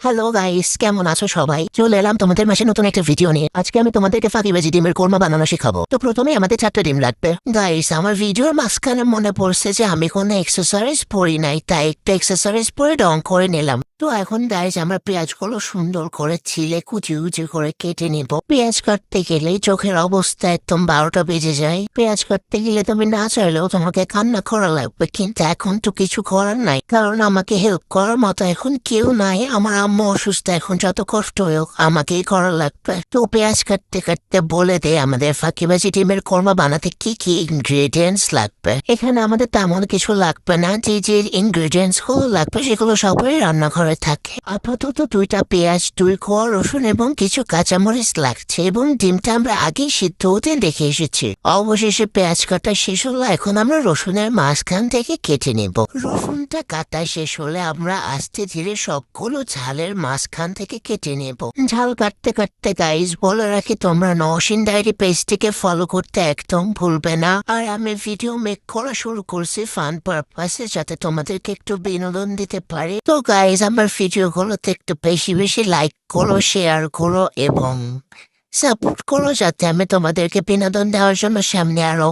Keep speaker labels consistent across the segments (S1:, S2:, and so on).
S1: Hello guys, কেমন আছো সবাই? চলে এলাম তোমাদের মাসে নতুন একটা ভিডিও নিয়ে। আজকে আমি তোমাদেরকে ফাঁকিবাজি ডিমের কোরমা বানানো শেখাবো। তো প্রথমে আমাদের 4টা ডিম লাগবে। গাইস, আমার ভিডিওর মাঝখানে মনে পড়ছে যে আমি কোনো এক্সারসাইজ পড়ি নাই, তাই একটা এক্সারসাইজ পরে রং করে নিলাম। তো এখন গাইস, আমরা পেঁয়াজগুলো সুন্দর করে ছিলে কুচি কুচি করে কেটে নিব। পেঁয়াজ কাটতে গেলেই চোখের অবস্থা একদম 12টা বেজে যায়। পেঁয়াজ কাটতে গেলে তুমি না চাইলেও তোমাকে কান্না করা লাগবে, কিন্তু এখন তো কিছু করার নাই, কারণ আমাকে হেল্প করার মতো এখন কেউ নাই। আমার আম্মু অসুস্থ, এখন যত কষ্ট হোক আমাকেই করা লাগবে। তো পেঁয়াজ কাটতে কাটতে বলে দে আমাদের ফাঁকিবাজি ডিমের কোরমা বানাতে কি কি ইনগ্রেডিয়েন্টস লাগবে। এখানে আমাদের তেমন কিছু লাগবে না, যে যে ইনগ্রেডিয়েন্টস গুলো লাগবে সেগুলো সবাই রান্নাঘরে থাকে। আপাতত 2টা পেঁয়াজ, 2 কোয়া রসুন এবং কিছু কাঁচামরিচ লাগছে, এবং ডিমটা আমরা আগেই সিদ্ধ হতে রেখে এসেছি। অবশেষে পেঁয়াজ কাটা শেষ হলো, এখন আমরা রসুনের মাঝখান থেকে কেটে নেব। রসুনটা কাটা শেষ হলে আমরা আস্তে ধীরে সবগুলো ঝালের মাঝখান থেকে কেটে নেব। ঝাল কাটতে কাটতে গাইজ বলে রাখি, তোমরা নওশিন ডায়েরি পেজটিকে ফলো করতে একদম ভুলবে না। আর আমি ভিডিও মেক করা শুরু করছি ফান পারপাসে, যাতে তোমাদেরকে একটু বিনোদন দিতে পারি। তো গাইজ, আমার ভিডিওগুলোতে একটু বেশি বেশি লাইক করো, শেয়ার করো এবং সাপোর্ট করো, যাতে আমি তোমাদেরকে বিনোদন দেওয়ার জন্য সামনে আরো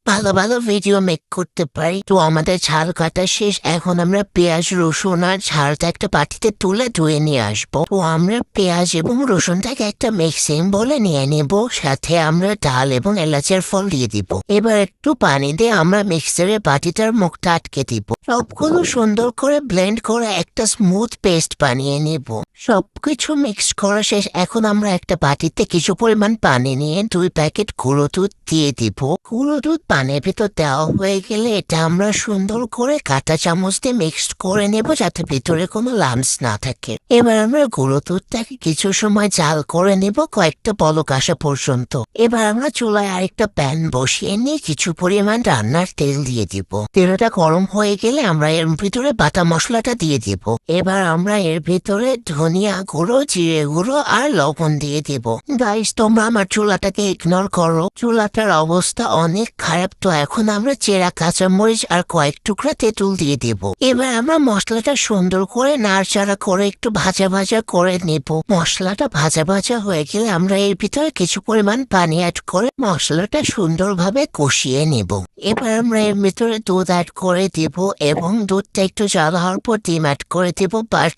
S1: ভালো ভালো ভিডিও মেক করতে পারি। তো আমাদের ঝাল কাটা শেষ, এখন আমরা পেঁয়াজ, রসুন আর ঝালটা একটা বাটিতে তুলে ধুয়ে নিয়ে আসবো। তো আমরা পেঁয়াজ এবং রসুনটাকে একটা মিক্সিং বলে নিয়ে নেব, সাথে আমরা ডাল এবং এলাচের ফল দিয়ে দিব। এবার একটু পানি দিয়ে আমরা মিক্সারের বাটিটার মুখটা আটকে দিব। সবগুলো সুন্দর করে ব্লেন্ড করে একটা স্মুথ পেস্ট বানিয়ে নেব। সবকিছু মিক্স করা শেষ, এখন আমরা একটা বাটিতে কিছু পরিমাণ পানি নিয়ে 2 প্যাকেট গুঁড়ো দুধ দিয়ে দিব। গুঁড়ো দুধ পানির ভিতর দেওয়া হয়ে গেলে এটা আমরা সুন্দর করে কাঁটা চামচ দিয়ে মিক্সড করে নেব, যাতে ভিতরে কোনো লাম্পস না থাকে। এবার আমরা গুঁড়ো দুধটাকে কিছু সময় জাল করে নেব, কয়েকটা বলক আসা পর্যন্ত। এবার আমরা চুলায় আরেকটা প্যান বসিয়ে নিয়ে কিছু পরিমাণ রান্নার তেল দিয়ে দিব। তেলটা গরম হয়ে গেলে আমরা এর ভিতরে বাটা মশলাটা দিয়ে দিব। এবার আমরা এর ভিতরে ধনিয়া গুঁড়ো, জিরে গুঁড়ো আর লবণ দিয়ে দিব। গাইস, তোমরা আমার চুলাটাকে ইগনোর করো, চুলাটার অবস্থা অনেক খারাপ। তো এখন আমরা চেরা কাঁচামরিচ আর কয়েক টুকরা তেঁতুল দিয়ে দেব। এবার আমরা মশলাটা সুন্দর করে নাড়াচাড়া করে একটু ভাজা ভাজা করে নেব। মশলাটা ভাজা ভাজা হয়ে গেলে আমরা এর ভিতরে কিছু পরিমাণ পানি অ্যাড করে মশলাটা সুন্দরভাবে কষিয়ে নেব। এবার আমরা এর ভিতরে দুধ অ্যাড করে দেব, এবং দুধটা একটু জাল হওয়ার পর ডিম অ্যাড করে দেব। বাট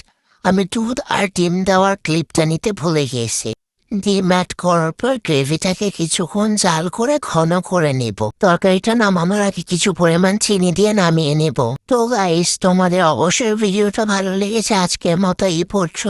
S1: আমি দুধ আর ডিম দেওয়ার ক্লিপটা নিতে ভুলে গেছি। ডিম অ্যাড করার পর গ্রেভিটাকে কিছুক্ষণ জাল করে ঘন করে নেব। তরকারিটা নামানোর আগে কিছু পরিমাণ চিনি দিয়ে নামিয়ে নেব। তো গাইস, তোমাদের অবশ্যই ভিডিওটা ভালো লেগেছে। আজকের মতো এই পর্যন্ত।